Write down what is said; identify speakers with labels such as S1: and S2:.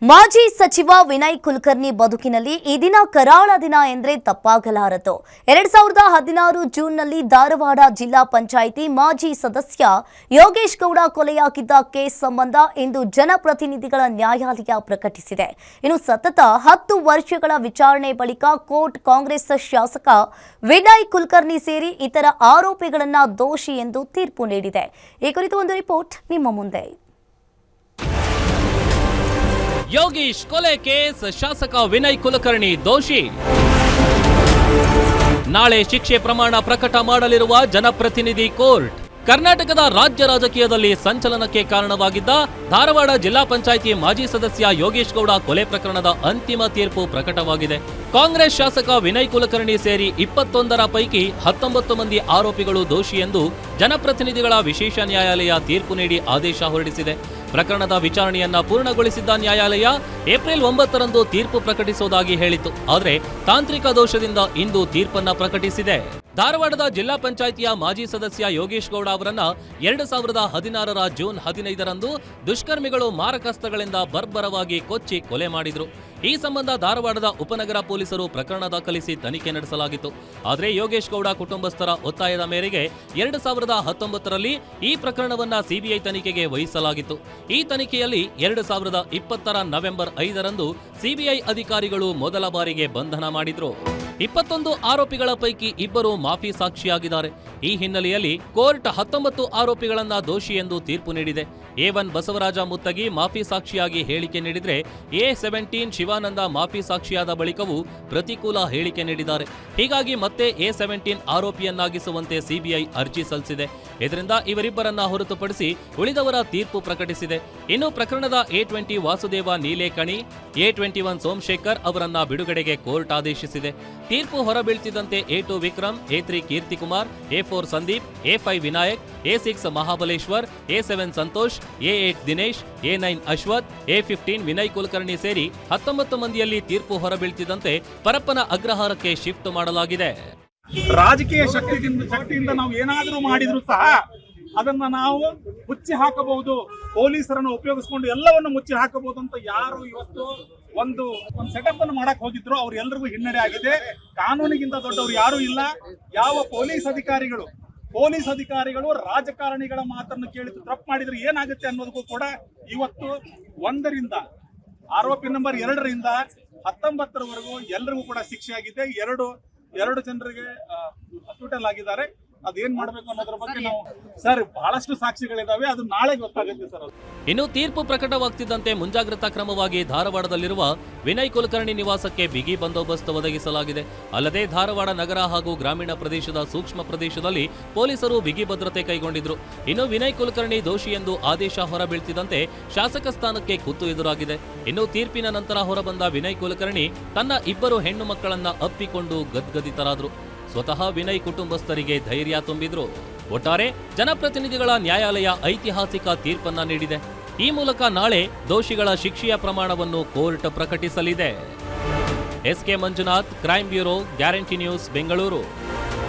S1: ಮಾಜಿ ಸಚಿವ ವಿನಯ್ ಕುಲಕರ್ಣಿ ಬದುಕಿನಲ್ಲಿ ಈ ದಿನ ಕರಾಳ ದಿನ ಎಂದರೆ ತಪ್ಪಾಗಲಾರದು. 2016 ಜೂನ್ನಲ್ಲಿ ಧಾರವಾಡ ಜಿಲ್ಲಾ ಪಂಚಾಯಿತಿ ಮಾಜಿ ಸದಸ್ಯ ಯೋಗೇಶ್ ಗೌಡ ಕೊಲೆಯಾಗಿದ್ದ ಕೇಸ್ ಸಂಬಂಧ ಇಂದು ಜನಪ್ರತಿನಿಧಿಗಳ ನ್ಯಾಯಾಲಯ ಪ್ರಕಟಿಸಿದೆ. ಇನ್ನು ಸತತ 10 ವರ್ಷಗಳ ವಿಚಾರಣೆ ಬಳಿಕ ಕೋರ್ಟ್ ಕಾಂಗ್ರೆಸ್ ಶಾಸಕ ವಿನಯ್ ಕುಲಕರ್ಣಿ ಸೇರಿ ಇತರ ಆರೋಪಿಗಳನ್ನು ದೋಷಿ ಎಂದು ತೀರ್ಪು ನೀಡಿದೆ. ಈ ಕುರಿತು ಒಂದು ರಿಪೋರ್ಟ್ ನಿಮ್ಮ ಮುಂದೆ.
S2: ಯೋಗೇಶ್ ಕೊಲೆ ಕೇಸ್ ಶಾಸಕ ವಿನಯ್ ಕುಲಕರ್ಣಿ ದೋಷಿ. ನಾಳೆ ಶಿಕ್ಷೆ ಪ್ರಮಾಣ ಪ್ರಕಟ ಮಾಡಲಿರುವ ಜನಪ್ರತಿನಿಧಿ ಕೋರ್ಟ್. ಕರ್ನಾಟಕದ ರಾಜ್ಯ ರಾಜಕೀಯದಲ್ಲಿ ಸಂಚಲನಕ್ಕೆ ಕಾರಣವಾಗಿದ್ದ ಧಾರವಾಡ ಜಿಲ್ಲಾ ಪಂಚಾಯಿತಿ ಮಾಜಿ ಸದಸ್ಯ ಯೋಗೇಶ್ ಗೌಡ ಕೊಲೆ ಪ್ರಕರಣದ ಅಂತಿಮ ತೀರ್ಪು ಪ್ರಕಟವಾಗಿದೆ. ಕಾಂಗ್ರೆಸ್ ಶಾಸಕ ವಿನಯ್ ಕುಲಕರ್ಣಿ ಸೇರಿ 21ರ ಪೈಕಿ 19 ಮಂದಿ ಆರೋಪಿಗಳು ದೋಷಿ ಎಂದು ಜನಪ್ರತಿನಿಧಿಗಳ ವಿಶೇಷ ನ್ಯಾಯಾಲಯ ತೀರ್ಪು ನೀಡಿ ಆದೇಶ ಹೊರಡಿಸಿದೆ. ಪ್ರಕರಣದ ವಿಚಾರಣೆಯನ್ನ ಪೂರ್ಣಗೊಳಿಸಿದ್ದ ನ್ಯಾಯಾಲಯ ಏಪ್ರಿಲ್ 9ರಂದು ತೀರ್ಪು ಪ್ರಕಟಿಸುವುದಾಗಿ ಹೇಳಿತು. ಆದರೆ ತಾಂತ್ರಿಕ ದೋಷದಿಂದ ಇಂದು ತೀರ್ಪನ್ನ ಪ್ರಕಟಿಸಿದೆ. ಧಾರವಾಡದ ಜಿಲ್ಲಾ ಪಂಚಾಯಿತಿಯ ಮಾಜಿ ಸದಸ್ಯ ಯೋಗೇಶ್ ಗೌಡ ಅವರನ್ನ 2016ರ ಜೂನ್ 15ರಂದು ದುಷ್ಕರ್ಮಿಗಳು ಮಾರಕಾಸ್ತ್ರಗಳಿಂದ ಬರ್ಬರವಾಗಿ ಕೊಚ್ಚಿ ಕೊಲೆ ಮಾಡಿದ್ರು. ಈ ಸಂಬಂಧ ಧಾರವಾಡದ ಉಪನಗರ ಪೊಲೀಸರು ಪ್ರಕರಣ ದಾಖಲಿಸಿ ತನಿಖೆ ನಡೆಸಲಾಗಿತ್ತು. ಆದರೆ ಯೋಗೇಶ್ ಗೌಡ ಕುಟುಂಬಸ್ಥರ ಒತ್ತಾಯದ ಮೇರೆಗೆ 2019ರಲ್ಲಿ ಈ ಪ್ರಕರಣವನ್ನ ಸಿಬಿಐ ತನಿಖೆಗೆ ವಹಿಸಲಾಗಿತ್ತು. ಈ ತನಿಖೆಯಲ್ಲಿ 2020ರ ನವೆಂಬರ್ 5ರಂದು ಸಿಬಿಐ ಅಧಿಕಾರಿಗಳು ಮೊದಲ ಬಾರಿಗೆ ಬಂಧನ ಮಾಡಿದ್ರು. 21 ಆರೋಪಿಗಳ ಪೈಕಿ ಇಬ್ಬರು ಮಾಫಿ ಸಾಕ್ಷಿಯಾಗಿದ್ದಾರೆ. ಈ ಹಿನ್ನೆಲೆಯಲ್ಲಿ ಕೋರ್ಟ್ 19 ಆರೋಪಿಗಳನ್ನ ದೋಷಿ ಎಂದು ತೀರ್ಪು ನೀಡಿದೆ. A1 ಬಸವರಾಜ ಮುತ್ತಗಿ ಮಾಫಿ ಸಾಕ್ಷಿಯಾಗಿ ಹೇಳಿಕೆ ನೀಡಿದ್ರೆ A17 ಶಿವಾನಂದ ಮಾಫಿ ಸಾಕ್ಷಿಯಾದ ಬಳಿಕವೂ ಪ್ರತಿಕೂಲ ಹೇಳಿಕೆ ನೀಡಿದ್ದಾರೆ. ಹೀಗಾಗಿ ಮತ್ತೆ A17 ಆರೋಪಿಯನ್ನಾಗಿಸುವಂತೆ ಸಿಬಿಐ ಅರ್ಜಿ ಸಲ್ಲಿಸಿದೆ. ಇದರಿಂದ ಇವರಿಬ್ಬರನ್ನ ಹೊರತುಪಡಿಸಿ ಉಳಿದವರ ತೀರ್ಪು ಪ್ರಕಟಿಸಿದೆ. ಇನ್ನು ಪ್ರಕರಣದ A20 ವಾಸುದೇವ ನೀಲೇಕಣಿ, A21 ಸೋಮಶೇಖರ್ ಅವರನ್ನ ಬಿಡುಗಡೆಗೆ ಕೋರ್ಟ್ ಆದೇಶಿಸಿದೆ. ತೀರ್ಪು ಹೊರಬೀಳ್ತಿದ್ದಂತೆ A2 Vikram, A3 Keerthikumar, A4 Sandeep, A5 Vinayak, A6 Mahabaleshwar, A7 Santosh, A8 Dinesh, A9 Ashwath, A15 Vinay Kulkarni ಸೇರಿ 19 ಮಂದಿಯಲ್ಲಿ ತೀರ್ಪು ಹೊರಬೀಳ್ತಿದ್ದಂತೆ ಪರಪ್ಪನ ಅಗ್ರಹಾರಕ್ಕೆ ಶಿಫ್ಟ್ ಮಾಡಲಾಗಿದೆ.
S3: ರಾಜಕೀಯ ಶಕ್ತಿಯಿಂದ ನಾವು ಏನಾದರೂ ಮಾಡಿದ್ರು ಸಹ ಅದನ್ನ ನಾವು ಮುಚ್ಚಿ ಹಾಕಬಹುದು, ಪೊಲೀಸರನ್ನು ಉಪಯೋಗಿಸಿಕೊಂಡು ಎಲ್ಲವನ್ನು ಮುಚ್ಚಿ ಹಾಕಬಹುದು ಅಂತ ಯಾರು ಇವತ್ತು ಒಂದು ಸೆಟಪ್ ಅನ್ನು ಮಾಡಕ್ ಹೋಗಿದ್ರು ಅವ್ರೆಲ್ಲರಿಗೂ ಹಿನ್ನಡೆ ಆಗಿದೆ. ಕಾನೂನಿಗಿಂತ ದೊಡ್ಡವರು ಯಾರು ಇಲ್ಲ. ಯಾವ ಪೊಲೀಸ್ ಅಧಿಕಾರಿಗಳು ರಾಜಕಾರಣಿಗಳ ಮಾತನ್ನು ಕೇಳಿ ತಪ್ಪು ಮಾಡಿದ್ರೆ ಏನಾಗುತ್ತೆ ಅನ್ನೋದಕ್ಕೂ ಕೂಡ ಇವತ್ತು 1ರಿಂದ ಆರೋಪಿ ನಂಬರ್ 2ರಿಂದ 19ರವರೆಗೂ ಎಲ್ಲರಿಗೂ ಕೂಡ ಶಿಕ್ಷೆ ಆಗಿದೆ. ಎರಡು ಜನರಿಗೆ ಹಾಸ್ಪಿಟಲ್ ಆಗಿದ್ದಾರೆ. ಅದೇನ್ ಮಾಡ್ಬೇಕು ಅನ್ನೋದ್ರ ಬಗ್ಗೆ ನಾವು ಸರ್ ಬಹಳಷ್ಟು ಸಾಕ್ಷಿಗಳಿದಾವೆ, ಅದು ನಾಳೆ ಗೊತ್ತಾಗುತ್ತೆ ಸರ್.
S2: ಇನ್ನು ತೀರ್ಪು ಪ್ರಕಟವಾಗ್ತಿದ್ದಂತೆ ಮುಂಜಾಗ್ರತಾ ಕ್ರಮವಾಗಿ ಧಾರವಾಡದಲ್ಲಿರುವ ವಿನಯ್ ಕುಲಕರ್ಣಿ ನಿವಾಸಕ್ಕೆ ಬಿಗಿ ಬಂದೋಬಸ್ತ್ ಒದಗಿಸಲಾಗಿದೆ. ಅಲ್ಲದೆ ಧಾರವಾಡ ನಗರ ಹಾಗೂ ಗ್ರಾಮೀಣ ಪ್ರದೇಶದ ಸೂಕ್ಷ್ಮ ಪ್ರದೇಶದಲ್ಲಿ ಪೊಲೀಸರು ಬಿಗಿ ಭದ್ರತೆ ಕೈಗೊಂಡಿದ್ರು. ಇನ್ನು ವಿನಯ್ ಕುಲಕರ್ಣಿ ದೋಷಿ ಎಂದು ಆದೇಶ ಹೊರಬೀಳ್ತಿದ್ದಂತೆ ಶಾಸಕ ಸ್ಥಾನಕ್ಕೆ ಕುತ್ತು ಎದುರಾಗಿದೆ. ಇನ್ನು ತೀರ್ಪಿನ ನಂತರ ಹೊರಬಂದ ವಿನಯ್ ಕುಲಕರ್ಣಿ ತನ್ನ 2 ಹೆಣ್ಣು ಮಕ್ಕಳನ್ನ ಅಪ್ಪಿಕೊಂಡು ಗದ್ಗದಿತರಾದ್ರು. ಸ್ವತಃ ವಿನಯ್ ಕುಟುಂಬಸ್ಥರಿಗೆ ಧೈರ್ಯ ತುಂಬಿದ್ರು. ಒಟ್ಟಾರೆ ಜನಪ್ರತಿನಿಧಿಗಳ ನ್ಯಾಯಾಲಯ ಐತಿಹಾಸಿಕ ತೀರ್ಪನ್ನ ನೀಡಿದೆ. ಈ ಮೂಲಕ ನಾಳೆ ದೋಷಿಗಳ ಶಿಕ್ಷೆಯ ಪ್ರಮಾಣವನ್ನು ಕೋರ್ಟ್ ಪ್ರಕಟಿಸಲಿದೆ. SK Manjunath, crime bureau, guarantee news, Bengaluru.